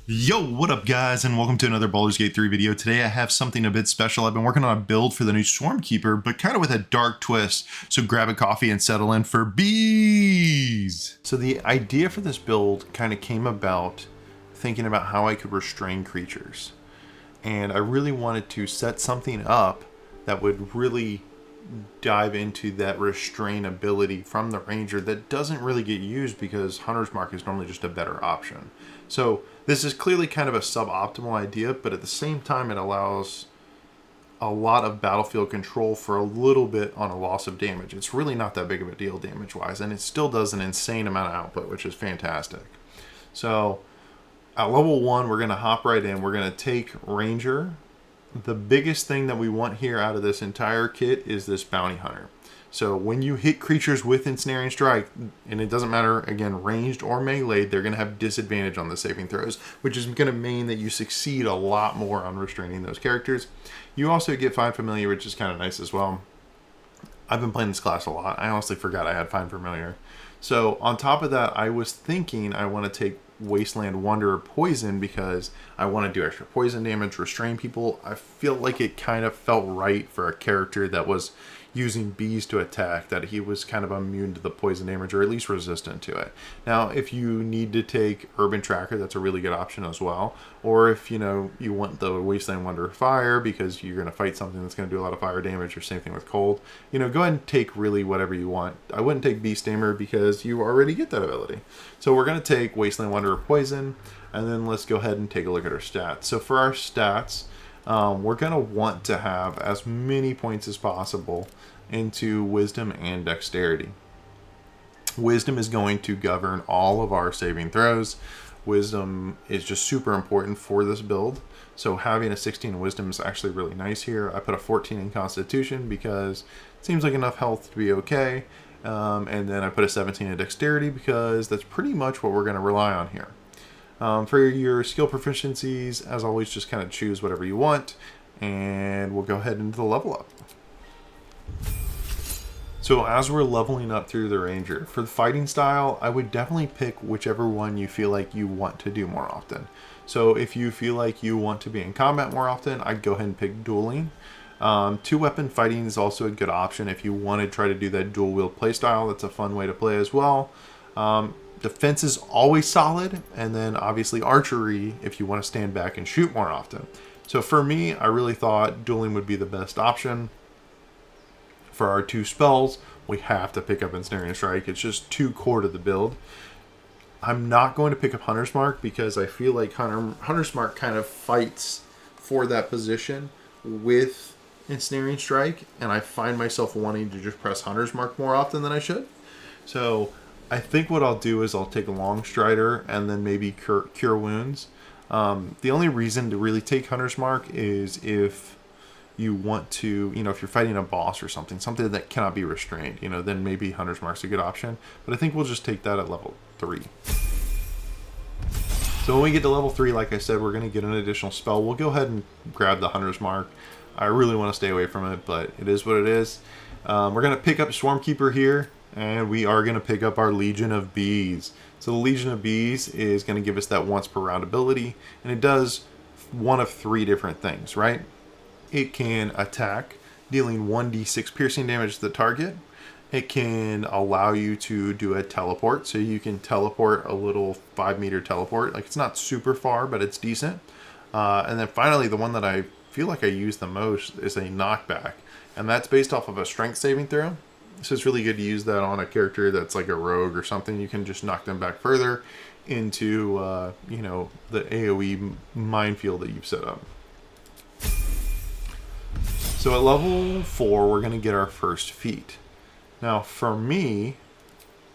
Yo, what up guys, and welcome to another Baldur's Gate 3 video. Today I have something a bit special. I've been working on a build for the new Swarmkeeper, but kind of with a dark twist. So grab a coffee and settle in for bees! So the idea for this build kind of came about thinking about how I could restrain creatures. And I really wanted to set something up that would really dive into that restrain ability from the ranger that doesn't really get used because Hunter's Mark is normally just a better option. So this is clearly kind of a suboptimal idea, but at the same time it allows a lot of battlefield control for a little bit on a loss of damage. It's really not that big of a deal damage wise, and it still does an insane amount of output, which is fantastic. So at level 1 we're going to hop right in. We're going to take Ranger. The biggest thing that we want here out of this entire kit is this Bounty Hunter. So when you hit creatures with Ensnaring Strike, and it doesn't matter, again, ranged or melee, they're going to have disadvantage on the saving throws, which is going to mean that you succeed a lot more on restraining those characters. You also get Find Familiar, which is kind of nice as well. I've been playing this class a lot. I honestly forgot I had Find Familiar. So on top of that, I was thinking I want to take Wasteland Wanderer Poison because I want to do extra poison damage, restrain people. I feel like it kind of felt right for a character that was using bees to attack, that he was kind of immune to the poison damage or at least resistant to it. Now, if you need to take Urban Tracker, that's a really good option as well. Or if you want the Wasteland Wanderer Fire because you're going to fight something that's going to do a lot of fire damage, or same thing with cold, go ahead and take really whatever you want. I wouldn't take Beast Tamer because you already get that ability. So we're going to take Wasteland Wanderer Poison, and then let's go ahead and take a look at our stats. So for our stats, we're going to want to have as many points as possible into Wisdom and Dexterity. Wisdom is going to govern all of our saving throws. Wisdom is just super important for this build. So having a 16 in Wisdom is actually really nice here. I put a 14 in Constitution because it seems like enough health to be okay. And then I put a 17 in Dexterity because that's pretty much what we're going to rely on here. For your skill proficiencies, as always, just kind of choose whatever you want, and we'll go ahead into the level up. So as we're leveling up through the Ranger, for the fighting style, I would definitely pick whichever one you feel like you want to do more often. So if you feel like you want to be in combat more often, I'd go ahead and pick dueling. Two-weapon fighting is also a good option if you want to try to do that dual-wield playstyle. That's a fun way to play as well. Defense is always solid, and then obviously archery if you want to stand back and shoot more often. So for me, I really thought dueling would be the best option. For our two spells, we have to pick up Ensnaring Strike. It's just too core to the build. I'm not going to pick up Hunter's Mark because I feel like Hunter's Mark kind of fights for that position with Ensnaring Strike, and I find myself wanting to just press Hunter's Mark more often than I should. So I think what I'll do is I'll take a Long Strider and then maybe Cure Wounds. The only reason to really take Hunter's Mark is if you want to, if you're fighting a boss or something that cannot be restrained, then maybe Hunter's Mark's a good option. But I think we'll just take that at level 3. So when we get to level 3, like I said, we're going to get an additional spell. We'll go ahead and grab the Hunter's Mark. I really want to stay away from it, but it is what it is. We're going to pick up Swarmkeeper here, and we are going to pick up our Legion of Bees. So the Legion of Bees is going to give us that once per round ability, and it does one of 3 different things, right? It can attack, dealing 1d6 piercing damage to the target. It can allow you to do a teleport, so you can teleport a little 5-meter teleport. Like, it's not super far, but it's decent. And then finally, the one that I feel like I use the most is a knockback, and that's based off of a strength saving throw. So it's really good to use that on a character that's like a rogue or something. You can just knock them back further into, the AoE minefield that you've set up. So at level 4, we're going to get our first feat. Now for me,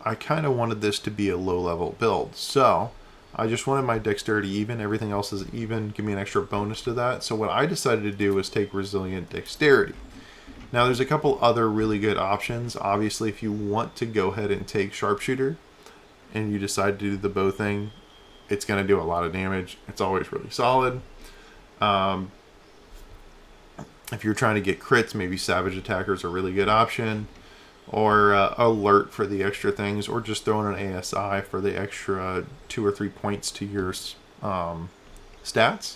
I kind of wanted this to be a low level build. So I just wanted my dexterity even. Everything else is even. Give me an extra bonus to that. So what I decided to do was take Resilient Dexterity. Now there's a couple other really good options. Obviously, if you want to go ahead and take Sharpshooter and you decide to do the bow thing, it's going to do a lot of damage. It's always really solid. If you're trying to get crits, maybe Savage Attacker's a really good option. Or Alert for the extra things. Or just throwing an ASI for the extra 2 or 3 points to your stats.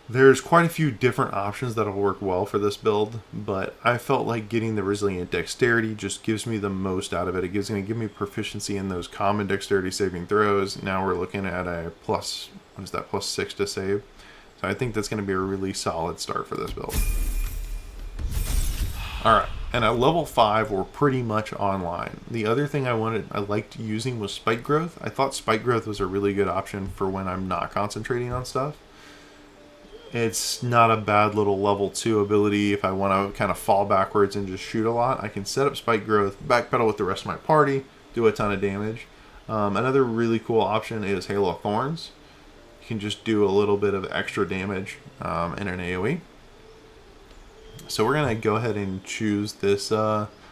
There's quite a few different options that'll work well for this build, but I felt like getting the resilient dexterity just gives me the most out of it. It's going to give me proficiency in those common dexterity saving throws. Now we're looking at a plus, what is that, +6 to save. So I think that's going to be a really solid start for this build. Alright, and at level 5 we're pretty much online. The other thing I liked using was spike growth. I thought spike growth was a really good option for when I'm not concentrating on stuff. It's not a bad little level 2 ability. If I want to kind of fall backwards and just shoot a lot, I can set up spike growth, backpedal with the rest of my party, do a ton of damage. Another really cool option is Hail of Thorns. You can just do a little bit of extra damage in an AoE. So we're going to go ahead and choose this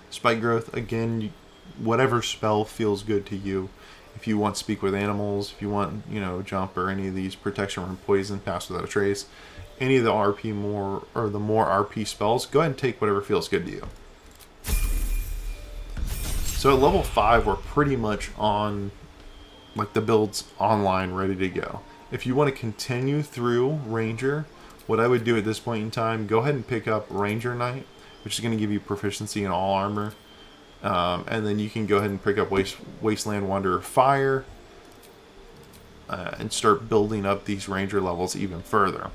spike growth. Again, whatever spell feels good to you. If you want Speak with Animals, if you want, Jump or any of these protection from poison, Pass Without a Trace, any of the more RP spells, go ahead and take whatever feels good to you. So at level 5, we're pretty much on, like, the build's online, ready to go. If you want to continue through Ranger, what I would do at this point in time, go ahead and pick up Ranger Knight, which is going to give you proficiency in all armor. And then you can go ahead and pick up Wasteland Wanderer Fire and start building up these Ranger levels even further.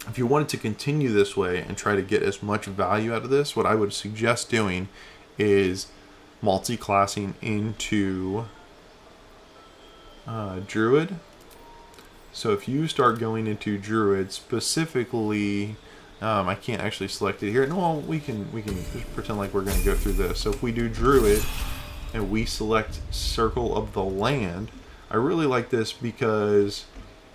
If you wanted to continue this way and try to get as much value out of this, what I would suggest doing is multi-classing into Druid. So if you start going into Druid, specifically, I can't actually select it here. No, we can just pretend like we're going to go through this. So if we do Druid and we select Circle of the Land, I really like this because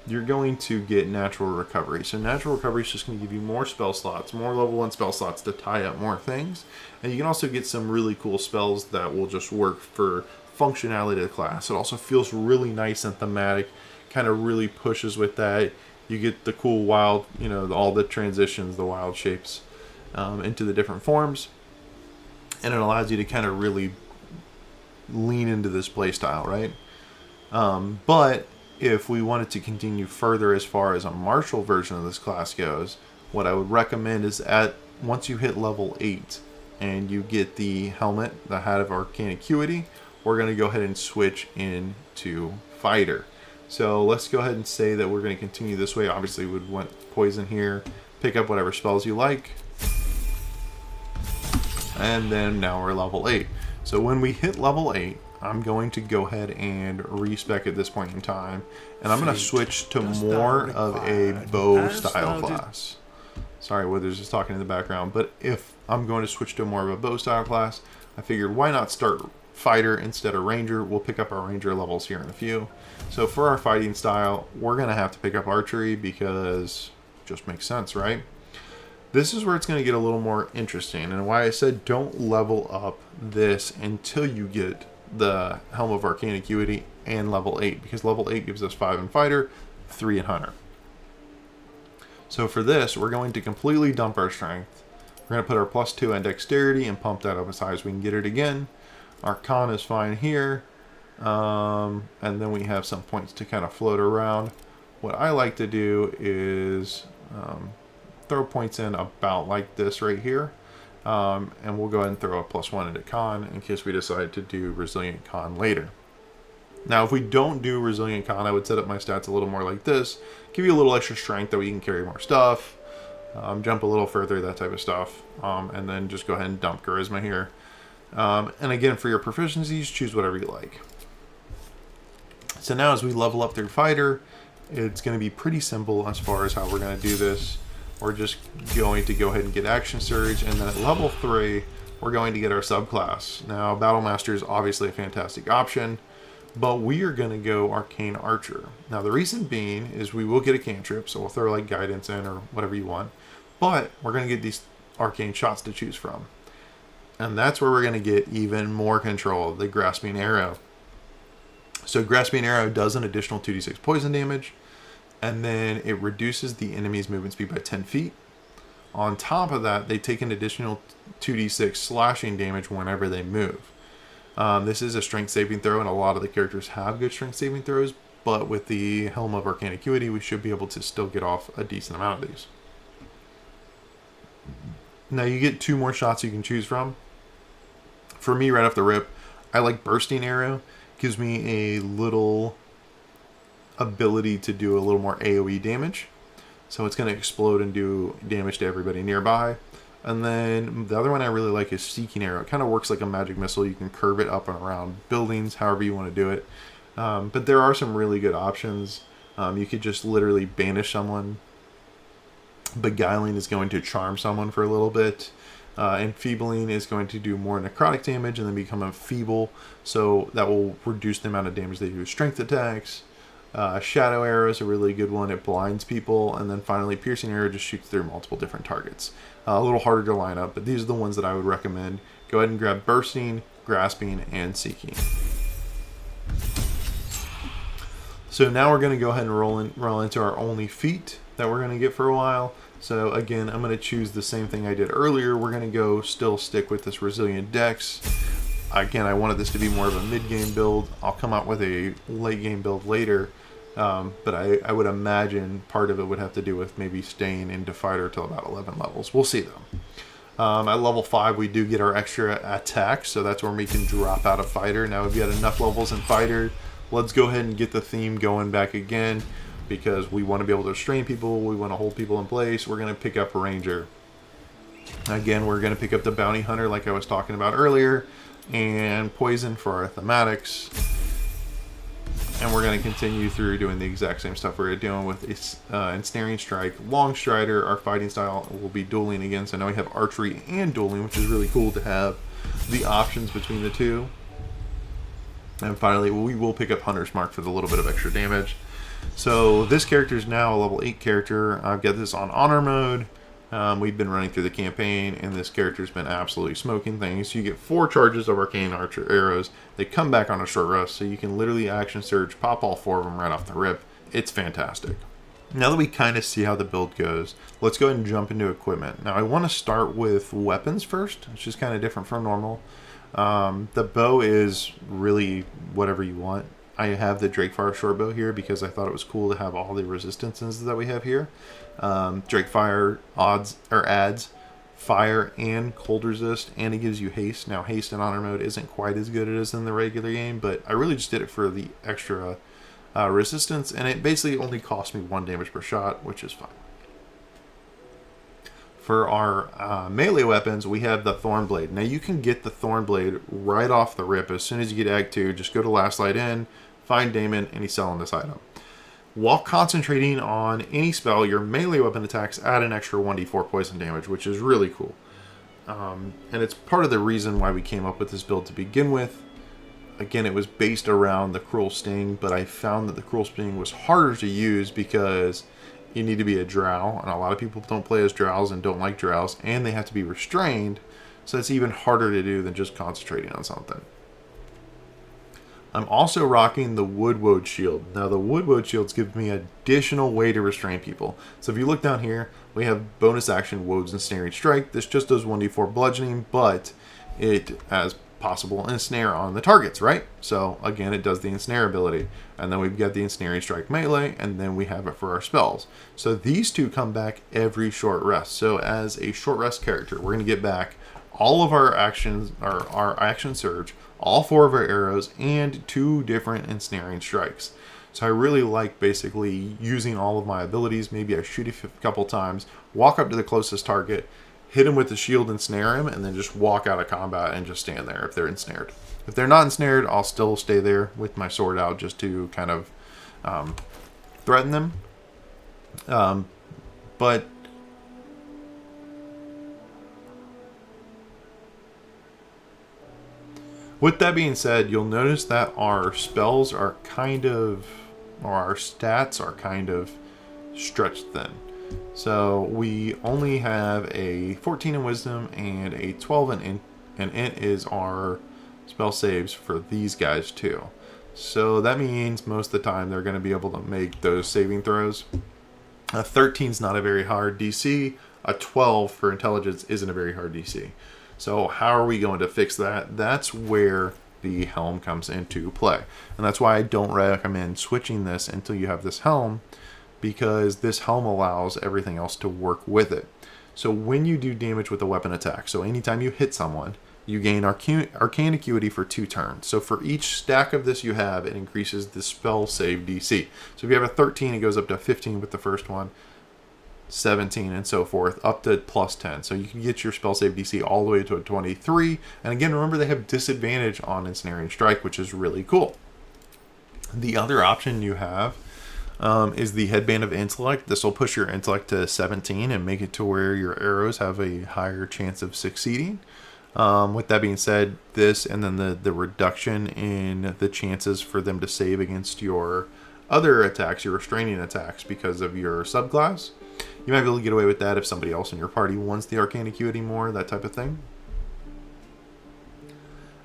you're going to get Natural Recovery. So Natural Recovery is just going to give you more spell slots, more level 1 spell slots to tie up more things. And you can also get some really cool spells that will just work for functionality of the class. It also feels really nice and thematic, kind of really pushes with that. You get the cool wild, all the transitions, the wild shapes into the different forms. And it allows you to kind of really lean into this playstyle, right? But if we wanted to continue further as far as a martial version of this class goes, what I would recommend is once you hit level 8 and you get the helmet, the Hat of Arcane Acuity, we're going to go ahead and switch into Fighter. So let's go ahead and say that we're going to continue this way. Obviously, we would want poison here. Pick up whatever spells you like. And then now we're level 8. So when we hit level 8, I'm going to go ahead and respec at this point in time. And I'm going to switch to more of a bow style class. Sorry, Withers is talking in the background. But if I'm going to switch to more of a bow style class, I figured why not start Fighter instead of Ranger. We'll pick up our Ranger levels here in a few. So for our fighting style, we're going to have to pick up Archery because it just makes sense, right? This is where it's going to get a little more interesting, and why I said don't level up this until you get the Helm of Arcane Acuity and level 8, because level 8 gives us 5 in Fighter, 3 in Hunter. So for this, we're going to completely dump our Strength. We're going to put our +2 in Dexterity and pump that up as high as we can get it again. Our Con is fine here. And then we have some points to kind of float around. What I like to do is throw points in about like this right here. And we'll go ahead and throw a +1 into Con in case we decide to do Resilient Con later. Now, if we don't do Resilient Con, I would set up my stats a little more like this. Give you a little extra strength that we can carry more stuff. Jump a little further, that type of stuff. And then just go ahead and dump Charisma here. And again, for your proficiencies, choose whatever you like. So now as we level up through Fighter, it's going to be pretty simple as far as how we're going to do this. We're just going to go ahead and get Action Surge, and then at level 3, we're going to get our subclass. Now, Battle Master is obviously a fantastic option, but we are going to go Arcane Archer. Now, the reason being is we will get a cantrip, so we'll throw like Guidance in or whatever you want, but we're going to get these arcane shots to choose from. And that's where we're going to get even more control, the Grasping Arrow. So Grasping Arrow does an additional 2d6 poison damage, and then it reduces the enemy's movement speed by 10 feet. On top of that, they take an additional 2d6 slashing damage whenever they move. This is a strength saving throw, and a lot of the characters have good strength saving throws, but with the Helm of Arcane Acuity, we should be able to still get off a decent amount of these. Now you get 2 more shots you can choose from. For me, right off the rip, I like Bursting Arrow. Gives me a little ability to do a little more AoE damage. So it's going to explode and do damage to everybody nearby. And then the other one I really like is Seeking Arrow. It kind of works like a magic missile. You can curve it up and around buildings, however you want to do it. But there are some really good options. You could just literally banish someone. Beguiling is going to charm someone for a little bit. Enfeebling is going to do more necrotic damage and then become enfeeble. So that will reduce the amount of damage they do with strength attacks. Shadow Arrow is a really good one. It blinds people. And then finally, Piercing Arrow just shoots through multiple different targets. A little harder to line up, but these are the ones that I would recommend. Go ahead and grab Bursting, Grasping, and Seeking. So now we're going to go ahead and roll into our only feat that we're going to get for a while. So again, I'm going to choose the same thing I did earlier. We're going to still stick with this Resilient Dex. Again, I wanted this to be more of a mid-game build. I'll come out with a late-game build later. But I would imagine part of it would have to do with maybe staying into Fighter till about 11 levels. We'll see though. At level 5, we do get our extra attack, so that's when we can drop out of Fighter. Now we've got enough levels in Fighter. Let's go ahead and get the theme going back again, because we want to be able to restrain people, we want to hold people in place. We're going to pick up Ranger. Again, we're going to pick up the Bounty Hunter like I was talking about earlier, and Poison for our thematics. And we're going to continue through doing the exact same stuff we're doing with Ensnaring Strike. Long Strider, our fighting style, will be dueling again. So now we have archery and dueling, which is really cool to have the options between the two. And finally, we will pick up Hunter's Mark for the little bit of extra damage. So this character is now a level 8 character. I've got this on honor mode. We've been running through the campaign, and this character's been absolutely smoking things. So you get 4 charges of Arcane Archer arrows. They come back on a short rest, so you can literally action surge, pop all 4 of them right off the rip. It's fantastic. Now that we kind of see how the build goes, let's go ahead and jump into equipment. Now I want to start with weapons first, which is kind of different from normal. The bow is really whatever you want. I have the Drakefire shortbow here because I thought it was cool to have all the resistances that we have here. Drakefire adds fire and cold resist, and it gives you haste. Now haste in honor mode isn't quite as good as in the regular game, but I really just did it for the extra resistance, and it basically only cost me 1 damage per shot, which is fine. For our melee weapons, we have the Thornblade. Now you can get the Thornblade right off the rip as soon as you get Act 2. Just go to Last Light In, find Damon, and he's selling this item. While concentrating on any spell, your melee weapon attacks add an extra 1d4 poison damage, which is really cool. And it's part of the reason why we came up with this build to begin with. Again, it was based around the Cruel Sting, but I found that the Cruel Sting was harder to use because you need to be a drow, and a lot of people don't play as drows and don't like drows, and they have to be restrained, so it's even harder to do than just concentrating on something. I'm also rocking the Woodwoad Shield. Now the Woodwoad Shields give me additional way to restrain people. So if you look down here, we have bonus action Woad's Ensnaring Strike. This just does 1d4 bludgeoning, but it has possible ensnare on the targets, right? So again, it does the ensnare ability. And then we've got the Ensnaring Strike melee, and then we have it for our spells. So these two come back every short rest. So as a short rest character, we're going to get back all of our actions, our action surge, all 4 of our arrows, and 2 different Ensnaring Strikes. So I really like basically using all of my abilities. Maybe I shoot a couple times, walk up to the closest target, hit him with the shield and snare him, and then just walk out of combat and just stand there if they're ensnared. If they're not ensnared, I'll still stay there with my sword out just to kind of threaten them. But with that being said, you'll notice that our spells are kind of, or our stats are kind of stretched thin. So we only have a 14 in Wisdom and a 12 in Int, and Int is our spell saves for these guys too. So that means most of the time they're going to be able to make those saving throws. A 13 is not a very hard DC. A 12 for Intelligence isn't a very hard DC. So how are we going to fix that? That's where the helm comes into play. And that's why I don't recommend switching this until you have this helm, because this helm allows everything else to work with it. So when you do damage with a weapon attack, so anytime you hit someone, you gain arcane acuity for 2 turns. So for each stack of this you have, it increases the spell save DC. So if you have a 13, it goes up to 15 with the first one, 17 and so forth, up to plus 10. So you can get your spell save DC all the way to a 23. And again, remember they have disadvantage on Ensnaring Strike, which is really cool. The other option you have is the Headband of Intellect. This will push your intellect to 17 and make it to where your arrows have a higher chance of succeeding. With that being said, this and then the reduction in the chances for them to save against your other attacks, your restraining attacks, because of your subclass. You might be able to get away with that if somebody else in your party wants the arcane acuity more, that type of thing.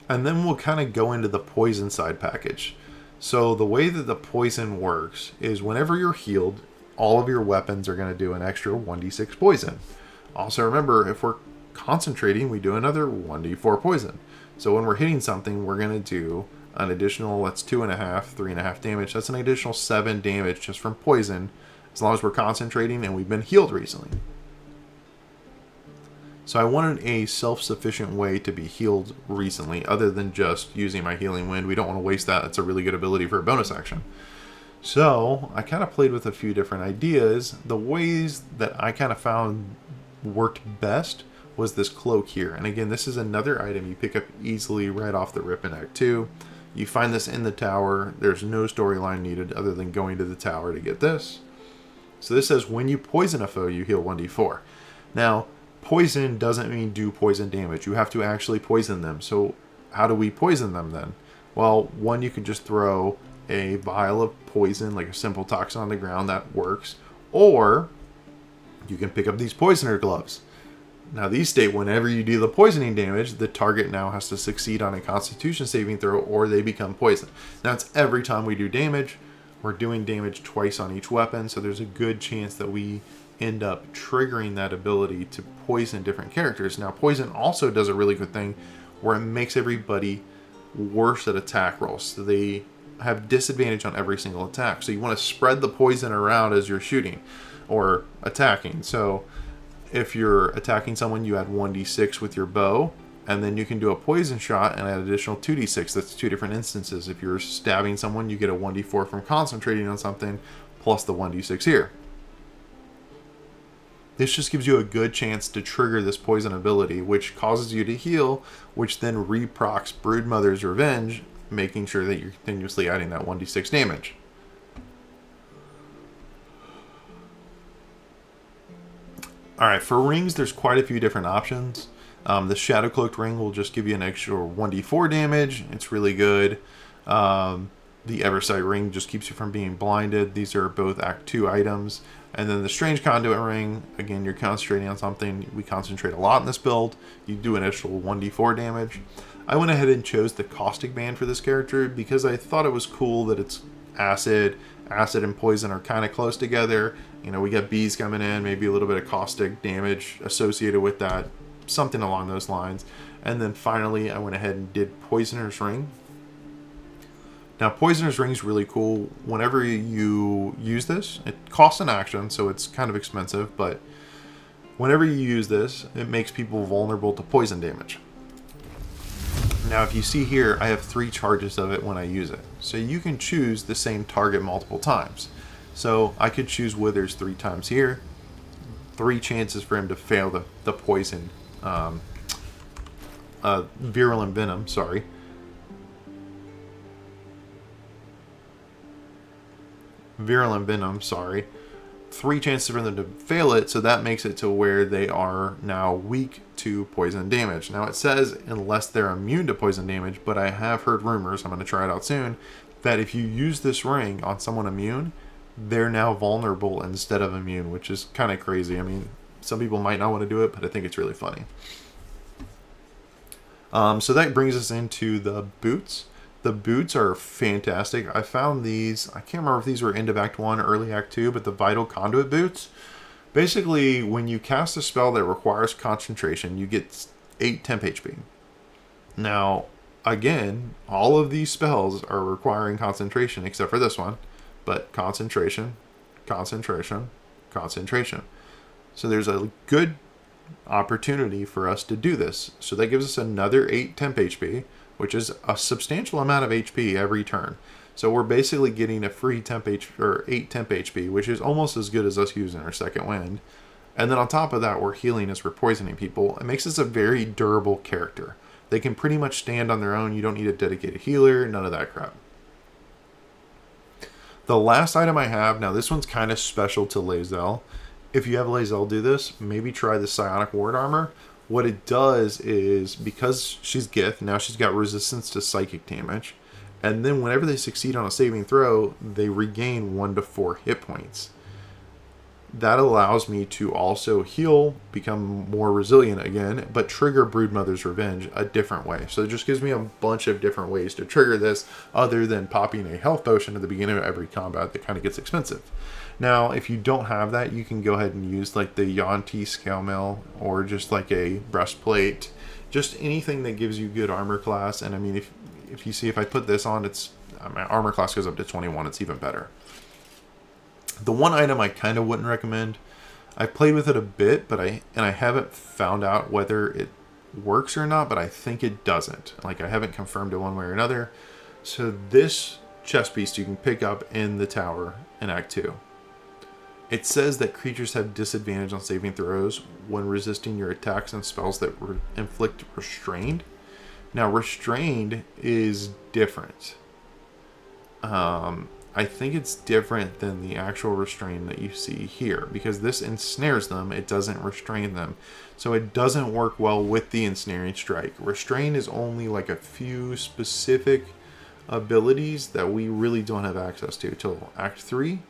And then we'll kind of go into the poison side package. So the way that the poison works is whenever you're healed, all of your weapons are going to do an extra 1d6 poison. Also remember, if we're concentrating, we do another 1d4 poison. So when we're hitting something, we're going to do an additional, that's 2.5, 3.5 damage. That's an additional 7 damage just from poison, as long as we're concentrating and we've been healed recently. So I wanted a self-sufficient way to be healed recently, other than just using my Healing Wind. We don't want to waste that. It's a really good ability for a bonus action. So I kind of played with a few different ideas. The ways that I kind of found worked best was this cloak here. And again, this is another item you pick up easily right off the rip in Act 2. You find this in the tower. There's no storyline needed other than going to the tower to get this. So this says when you poison a foe, you heal 1d4. Now, poison doesn't mean do poison damage. You have to actually poison them. So how do we poison them then? Well, one, you can just throw a vial of poison, like a simple toxin, on the ground. That works. Or you can pick up these poisoner gloves. Now these state whenever you do the poisoning damage, the target now has to succeed on a Constitution saving throw or they become poisoned. Now it's every time we do damage. We're doing damage twice on each weapon, so there's a good chance that we end up triggering that ability to poison different characters. Now poison also does a really good thing where it makes everybody worse at attack rolls. So they have disadvantage on every single attack. So you want to spread the poison around as you're shooting or attacking. So if you're attacking someone, you add 1d6 with your bow, and then you can do a poison shot and add additional 2d6. That's 2 different instances. If you're stabbing someone, you get a 1d4 from concentrating on something, plus the 1d6 here. This just gives you a good chance to trigger this poison ability, which causes you to heal, which then reprocs Broodmother's Revenge, making sure that you're continuously adding that 1d6 damage. Alright, for rings, there's quite a few different options. The Shadow Cloaked ring will just give you an extra 1d4 damage. It's really good. The Eversight ring just keeps you from being blinded. These are both Act 2 items. And then the Strange Conduit ring, again, you're concentrating on something. We concentrate a lot in this build. You do an extra 1d4 damage. I went ahead and chose the Caustic Band for this character because I thought it was cool that it's acid. Acid and poison are kind of close together. You know, we got bees coming in, maybe a little bit of caustic damage associated with that. Something along those lines. And then finally, I went ahead and did Poisoner's Ring. Now, Poisoner's Ring is really cool. Whenever you use this, it costs an action, so it's kind of expensive, but whenever you use this, it makes people vulnerable to poison damage. Now, if you see here, I have 3 charges of it when I use it. So you can choose the same target multiple times. So I could choose Withers 3 times here. 3 chances for him to fail the poison. Virulent Venom, sorry. Virulent Venom, sorry. 3 chances for them to fail it, so that makes it to where they are now weak to poison damage. Now it says unless they're immune to poison damage, but I have heard rumors, I'm going to try it out soon, that if you use this ring on someone immune, they're now vulnerable instead of immune, which is kind of crazy. I mean, some people might not want to do it, but I think it's really funny. So that brings us into the boots. The boots are fantastic. I found these, I can't remember if these were end of Act 1 or early Act 2, but the Vital Conduit boots. Basically, when you cast a spell that requires concentration, you get 8 temp HP. Now, again, all of these spells are requiring concentration except for this one. But concentration, concentration, concentration. So there's a good opportunity for us to do this. So that gives us another 8 temp HP, which is a substantial amount of HP every turn. So we're basically getting a free temp HP, or 8 temp HP, which is almost as good as us using our second wind. And then on top of that, we're healing as we're poisoning people. It makes us a very durable character. They can pretty much stand on their own. You don't need a dedicated healer, none of that crap. The last item I have, now this one's kind of special to Lae'zel. If you have Lae'zel do this, maybe try the Psionic Ward Armor. What it does is, because she's Gith, now she's got resistance to psychic damage. And then whenever they succeed on a saving throw, they regain 1 to 4 hit points. That allows me to also heal, become more resilient again, but trigger Broodmother's Revenge a different way. So it just gives me a bunch of different ways to trigger this, other than popping a health potion at the beginning of every combat that kind of gets expensive. Now, if you don't have that, you can go ahead and use like the Yuan-Ti Scale Mill, or just like a breastplate, just anything that gives you good armor class. And I mean, if you see, if I put this on, my armor class goes up to 21. It's even better. The one item I kind of wouldn't recommend, I played with it a bit, but I haven't found out whether it works or not, but I think it doesn't. Like, I haven't confirmed it one way or another. So this chest piece you can pick up in the tower in Act 2. It says that creatures have disadvantage on saving throws when resisting your attacks and spells that inflict restrained. Now, restrained is different. I think it's different than the actual restrain that you see here, because this ensnares them, it doesn't restrain them. So it doesn't work well with the ensnaring strike. Restrain is only like a few specific abilities that we really don't have access to till Act 3.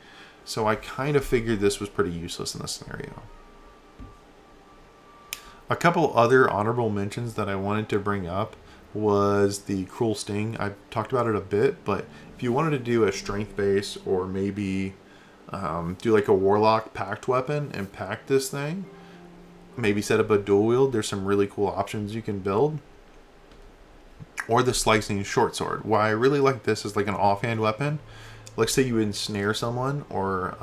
So I kind of figured this was pretty useless in this scenario. A couple other honorable mentions that I wanted to bring up was the Cruel Sting. I've talked about it a bit, but if you wanted to do a strength base, or maybe do like a Warlock packed weapon and pack this thing, maybe set up a dual wield, there's some really cool options you can build. Or the Slicing Short Sword. Why I really like this is like an offhand weapon. Let's say you ensnare someone, or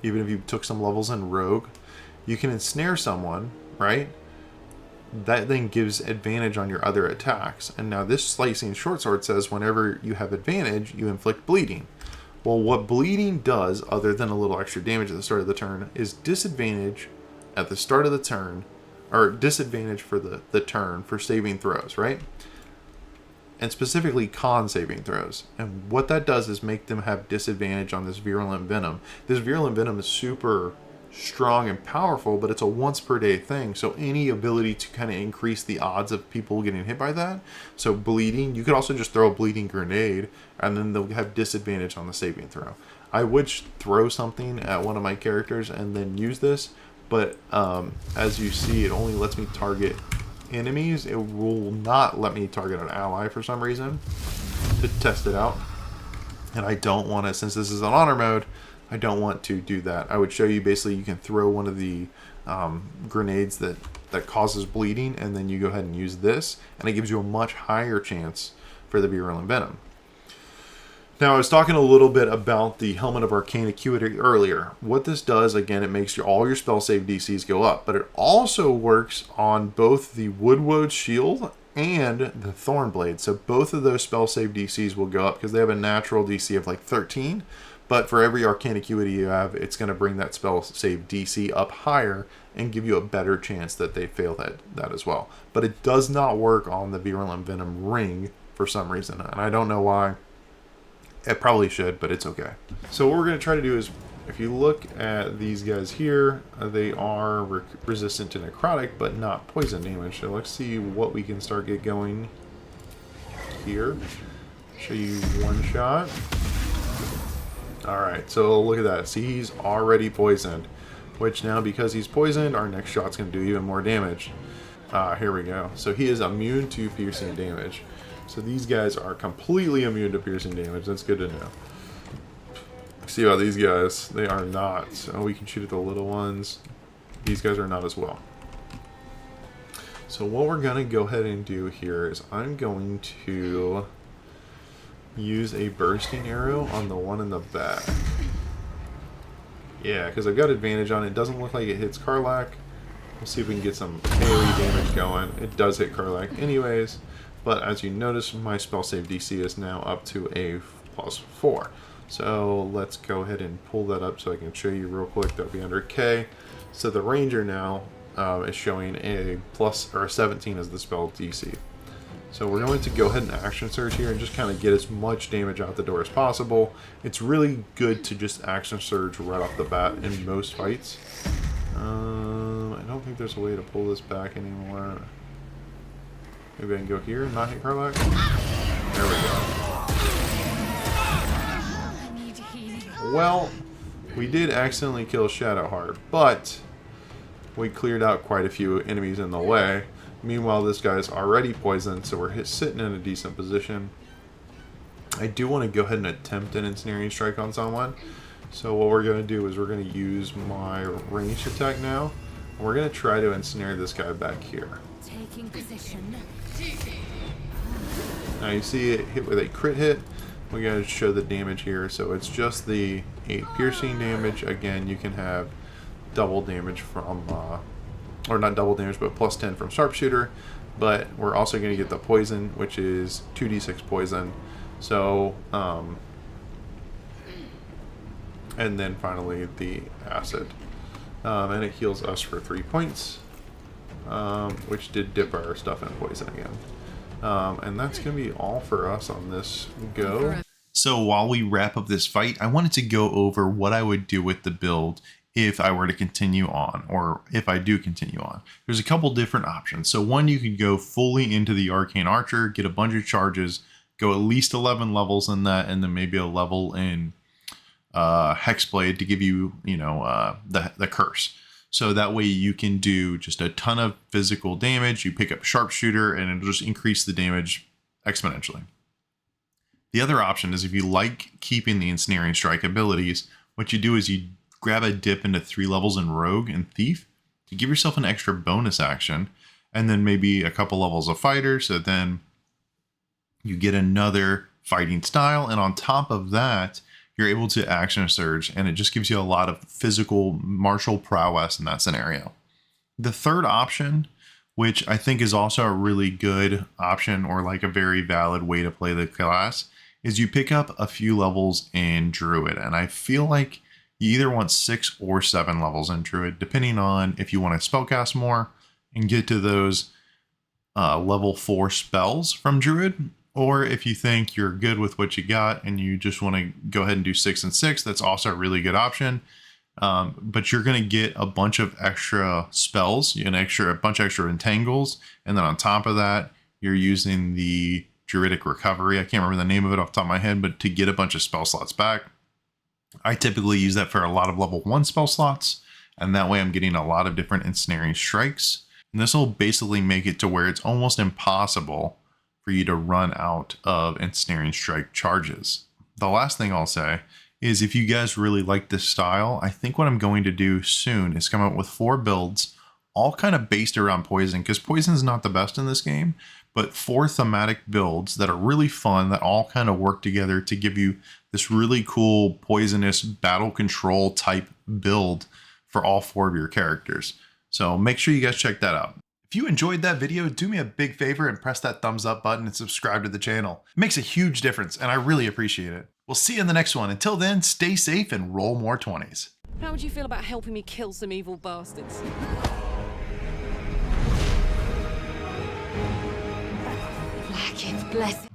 even if you took some levels in Rogue, you can ensnare someone, right? That then gives advantage on your other attacks. And now this Slicing Short Sword says whenever you have advantage, you inflict bleeding. Well, what bleeding does, other than a little extra damage at the start of the turn, is disadvantage at the start of the turn, or disadvantage for the turn for saving throws, right? And specifically con saving throws. And what that does is make them have disadvantage on this Virulent Venom. This Virulent Venom is super strong and powerful, but it's a once per day thing, so any ability to kind of increase the odds of people getting hit by that. So bleeding, you could also just throw a bleeding grenade and then they'll have disadvantage on the saving throw. I would throw something at one of my characters and then use this, but as you see, it only lets me target enemies. It will not let me target an ally for some reason, to test it out. And I don't want to, since this is an honor mode, I don't want to do that. I would show you basically you can throw one of the grenades that causes bleeding, and then you go ahead and use this, and it gives you a much higher chance for the Virulent Venom. Now, I was talking a little bit about the Helmet of Arcane Acuity earlier. What this does, again, it makes all your spell save DCs go up, but it also works on both the Woodwode Shield and the Thornblade. So both of those spell save DCs will go up because they have a natural DC of like 13. But for every Arcane Acuity you have, it's going to bring that spell save DC up higher and give you a better chance that they fail that as well. But it does not work on the Virulent Venom ring for some reason, and I don't know why. It probably should, but it's okay. So what we're going to try to do is, if you look at these guys here, they are resistant to necrotic, but not poison damage. So let's see what we can start get going here. Show you one shot. Alright, so look at that. See, he's already poisoned. Which now, because he's poisoned, our next shot's going to do even more damage. Here we go. So he is immune to piercing damage. So these guys are completely immune to piercing damage. That's good to know. See about these guys, they are not. So we can shoot at the little ones. These guys are not as well. So what we're going to go ahead and do here is I'm going to use a bursting arrow on the one in the back. Yeah, because I've got advantage on it. It doesn't look like it hits Karlach. We'll see if we can get some AoE damage going. It does hit Karlach anyways, but as you notice, my spell save DC is now up to a +4. So let's go ahead and pull that up so I can show you real quick. That'll be under K. So the Ranger now is showing a +17 as the spell DC. So we're going to go ahead and action surge here and just kind of get as much damage out the door as possible. It's really good to just action surge right off the bat in most fights. I don't think there's a way to pull this back anymore. Maybe I can go here and not hit Karlach. There we go. Well, we did accidentally kill Shadowheart, but we cleared out quite a few enemies in the way. Meanwhile, this guy's already poisoned, so we're sitting in a decent position. I do want to go ahead and attempt an ensnaring strike on someone. So what we're going to do is we're going to use my ranged attack now. And we're going to try to ensnare this guy back here. Taking position. Now you see it hit with a crit hit. We're going to show the damage here. So it's just the 8 piercing damage. Again, you can have double damage from, or not double damage, but +10 from sharpshooter. But we're also going to get the poison, which is 2d6 poison. So, and then finally the acid. And it heals us for 3 points, which did dip our stuff in poison again. And that's going to be all for us on this go. So while we wrap up this fight, I wanted to go over what I would do with the build if I were to continue on, or if I do continue on. There's a couple different options. So one, you could go fully into the Arcane Archer, get a bunch of charges, go at least 11 levels in that, and then maybe a level in Hexblade to give you, the curse. So that way you can do just a ton of physical damage. You pick up Sharpshooter and it'll just increase the damage exponentially. The other option is if you like keeping the Ensnaring Strike abilities, what you do is you grab a dip into 3 levels in Rogue and Thief to give yourself an extra bonus action, and then maybe a couple levels of Fighter, so then you get another fighting style, and on top of that, you're able to action surge, and it just gives you a lot of physical martial prowess in that scenario. The third option, which I think is also a really good option, or like a very valid way to play the class, is you pick up a few levels in Druid, and I feel like you either want 6 or 7 levels in Druid, depending on if you want to spellcast more and get to those level 4 spells from Druid, or if you think you're good with what you got and you just want to go ahead and do 6 and 6, that's also a really good option. But you're going to get a bunch of extra spells, a bunch of extra entangles, and then on top of that, you're using the Druidic Recovery. I can't remember the name of it off the top of my head, but to get a bunch of spell slots back. I typically use that for a lot of level 1 spell slots, and that way I'm getting a lot of different ensnaring strikes. And this will basically make it to where it's almost impossible for you to run out of ensnaring strike charges. The last thing I'll say is if you guys really like this style, I think what I'm going to do soon is come up with 4 builds, all kind of based around poison, because poison is not the best in this game, but 4 thematic builds that are really fun, that all kind of work together to give you this really cool poisonous battle control type build for all 4 of your characters. So make sure you guys check that out. If you enjoyed that video, do me a big favor and press that thumbs up button and subscribe to the channel. It makes a huge difference and I really appreciate it. We'll see you in the next one. Until then, stay safe and roll more 20s. How would you feel about helping me kill some evil bastards? Black, it's blessed.